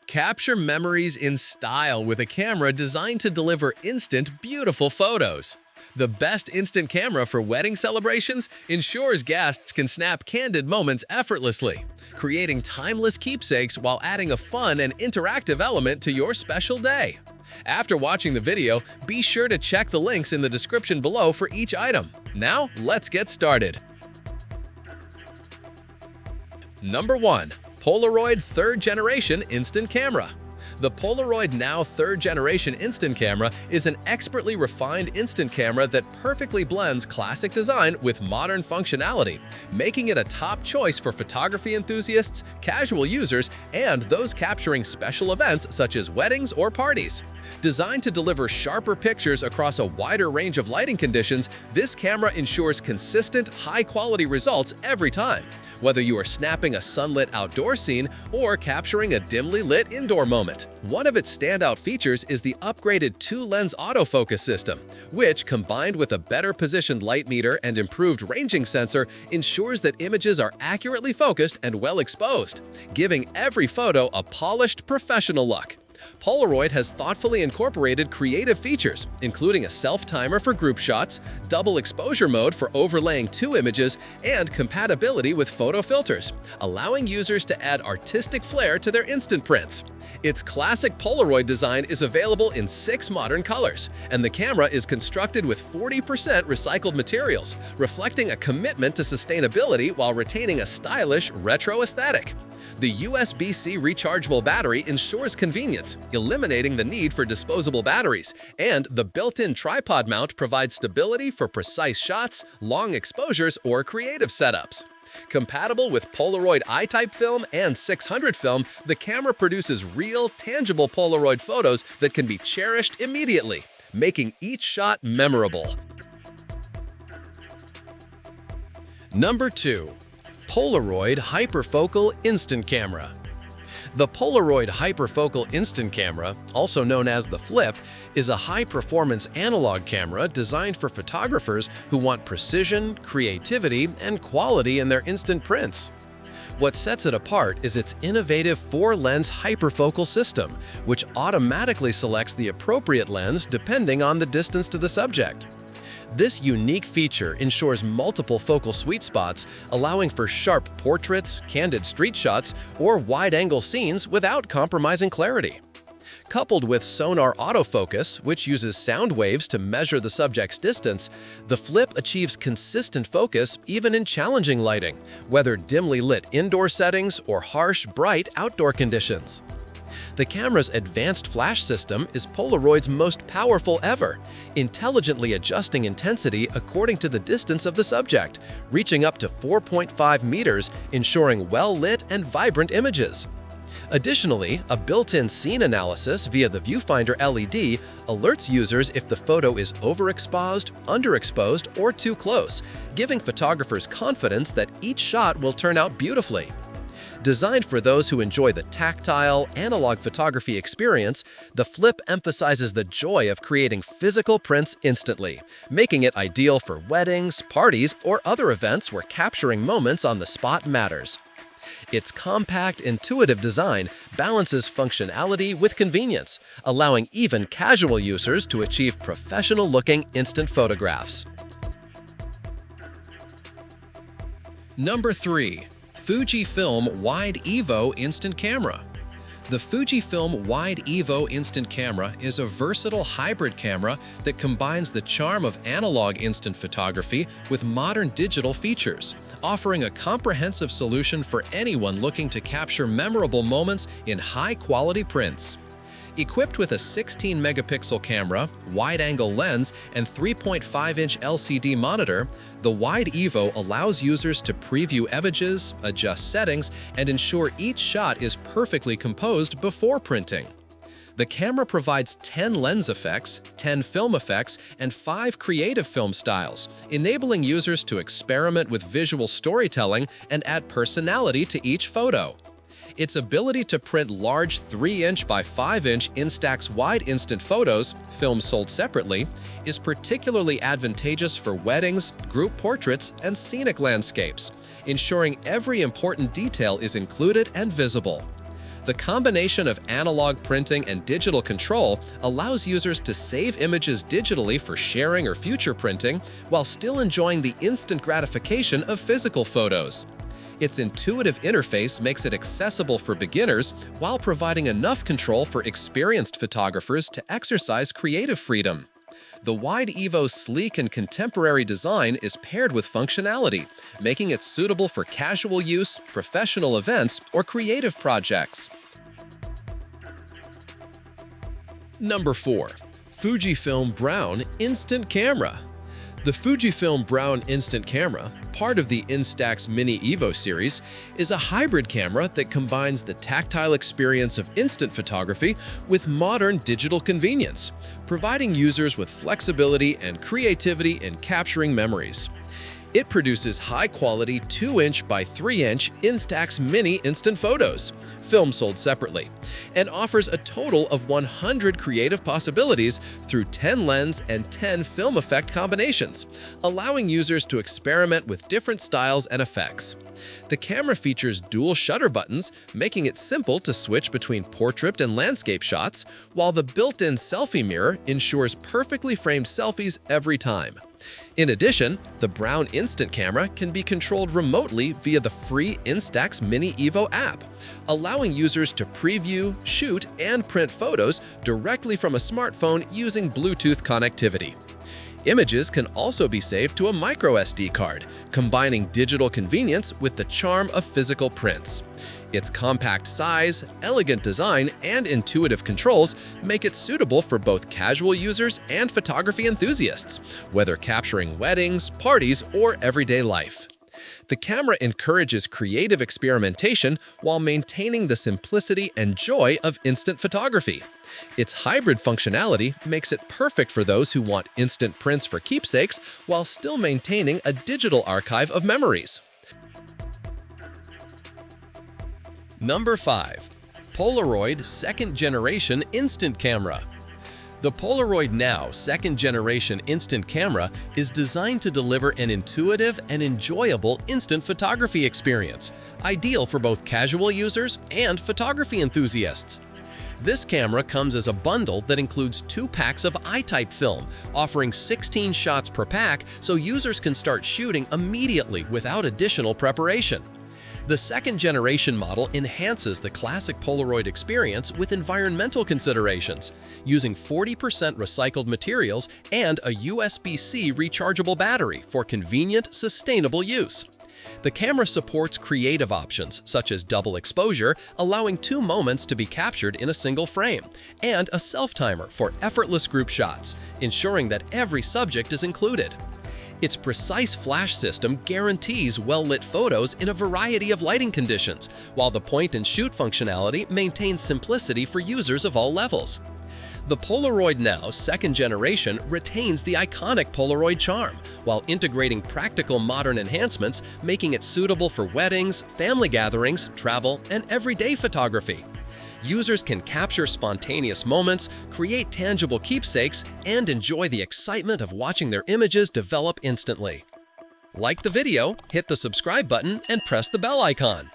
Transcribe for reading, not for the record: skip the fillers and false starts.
Capture memories in style with a camera designed to deliver instant, beautiful photos. The best instant camera for wedding celebrations ensures guests can snap candid moments effortlessly, creating timeless keepsakes while adding a fun and interactive element to your special day. After watching the video, be sure to check the links in the description below for each item. Now, let's get started. Number 1. Polaroid 3rd Generation Instant Camera. The Polaroid Now 3rd Generation Instant Camera is an expertly refined instant camera that perfectly blends classic design with modern functionality, making it a top choice for photography enthusiasts, casual users, and those capturing special events such as weddings or parties. Designed to deliver sharper pictures across a wider range of lighting conditions, this camera ensures consistent, high-quality results every time, whether you are snapping a sunlit outdoor scene or capturing a dimly lit indoor moment. One of its standout features is the upgraded 2-lens autofocus system, which, combined with a better positioned light meter and improved ranging sensor, ensures that images are accurately focused and well exposed, giving every photo a polished, professional look. Polaroid has thoughtfully incorporated creative features, including a self-timer for group shots, double exposure mode for overlaying 2 images, and compatibility with photo filters, allowing users to add artistic flair to their instant prints. Its classic Polaroid design is available in 6 modern colors, and the camera is constructed with 40% recycled materials, reflecting a commitment to sustainability while retaining a stylish, retro aesthetic. The USB-C rechargeable battery ensures convenience, eliminating the need for disposable batteries, and the built-in tripod mount provides stability for precise shots, long exposures, or creative setups. Compatible with Polaroid I-type film and 600 film, the camera produces real, tangible Polaroid photos that can be cherished immediately, making each shot memorable. Number 2. Polaroid Hyperfocal Instant Camera. The Polaroid Hyperfocal Instant Camera, also known as the Flip, is a high-performance analog camera designed for photographers who want precision, creativity, and quality in their instant prints. What sets it apart is its innovative 4-lens hyperfocal system, which automatically selects the appropriate lens depending on the distance to the subject. This unique feature ensures multiple focal sweet spots, allowing for sharp portraits, candid street shots, or wide-angle scenes without compromising clarity. Coupled with sonar autofocus, which uses sound waves to measure the subject's distance, the Flip achieves consistent focus even in challenging lighting, whether dimly lit indoor settings or harsh, bright outdoor conditions. The camera's advanced flash system is Polaroid's most powerful ever, intelligently adjusting intensity according to the distance of the subject, reaching up to 4.5 meters, ensuring well-lit and vibrant images. Additionally, a built-in scene analysis via the viewfinder LED alerts users if the photo is overexposed, underexposed, or too close, giving photographers confidence that each shot will turn out beautifully. Designed for those who enjoy the tactile, analog photography experience, the Flip emphasizes the joy of creating physical prints instantly, making it ideal for weddings, parties, or other events where capturing moments on the spot matters. Its compact, intuitive design balances functionality with convenience, allowing even casual users to achieve professional-looking instant photographs. Number 3. Fujifilm Wide Evo Instant Camera. The Fujifilm Wide Evo Instant Camera is a versatile hybrid camera that combines the charm of analog instant photography with modern digital features, offering a comprehensive solution for anyone looking to capture memorable moments in high-quality prints. Equipped with a 16-megapixel camera, wide-angle lens, and 3.5-inch LCD monitor, the Wide Evo allows users to preview images, adjust settings, and ensure each shot is perfectly composed before printing. The camera provides 10 lens effects, 10 film effects, and 5 creative film styles, enabling users to experiment with visual storytelling and add personality to each photo. Its ability to print large 3-inch by 5-inch instax wide instant photos, films sold separately, is particularly advantageous for weddings, group portraits, and scenic landscapes, ensuring every important detail is included and visible. The combination of analog printing and digital control allows users to save images digitally for sharing or future printing while still enjoying the instant gratification of physical photos. Its intuitive interface makes it accessible for beginners while providing enough control for experienced photographers to exercise creative freedom. The Wide Evo's sleek and contemporary design is paired with functionality, making it suitable for casual use, professional events, or creative projects. Number 4. Fujifilm Brown Instant Camera. The Fujifilm Brown Instant Camera, part of the Instax Mini Evo series, is a hybrid camera that combines the tactile experience of instant photography with modern digital convenience, providing users with flexibility and creativity in capturing memories. It produces high-quality 2-inch by 3-inch Instax Mini instant photos, film sold separately, and offers a total of 100 creative possibilities through 10 lens and 10 film effect combinations, allowing users to experiment with different styles and effects. The camera features dual shutter buttons, making it simple to switch between portrait and landscape shots, while the built-in selfie mirror ensures perfectly framed selfies every time. In addition, the Brown Instant Camera can be controlled remotely via the free Instax Mini Evo app, allowing users to preview, shoot, and print photos directly from a smartphone using Bluetooth connectivity. Images can also be saved to a microSD card, combining digital convenience with the charm of physical prints. Its compact size, elegant design, and intuitive controls make it suitable for both casual users and photography enthusiasts, whether capturing weddings, parties, or everyday life. The camera encourages creative experimentation while maintaining the simplicity and joy of instant photography. Its hybrid functionality makes it perfect for those who want instant prints for keepsakes while still maintaining a digital archive of memories. Number 5. Polaroid Second Generation Instant Camera. The Polaroid Now Second Generation Instant Camera is designed to deliver an intuitive and enjoyable instant photography experience, ideal for both casual users and photography enthusiasts. This camera comes as a bundle that includes 2 packs of I-type film, offering 16 shots per pack so users can start shooting immediately without additional preparation. The second-generation model enhances the classic Polaroid experience with environmental considerations, using 40% recycled materials and a USB-C rechargeable battery for convenient, sustainable use. The camera supports creative options such as double exposure, allowing 2 moments to be captured in a single frame, and a self-timer for effortless group shots, ensuring that every subject is included. Its precise flash system guarantees well-lit photos in a variety of lighting conditions, while the point-and-shoot functionality maintains simplicity for users of all levels. The Polaroid Now Second Generation retains the iconic Polaroid charm, while integrating practical modern enhancements, making it suitable for weddings, family gatherings, travel, and everyday photography. Users can capture spontaneous moments, create tangible keepsakes, and enjoy the excitement of watching their images develop instantly. Like the video, hit the subscribe button, and press the bell icon.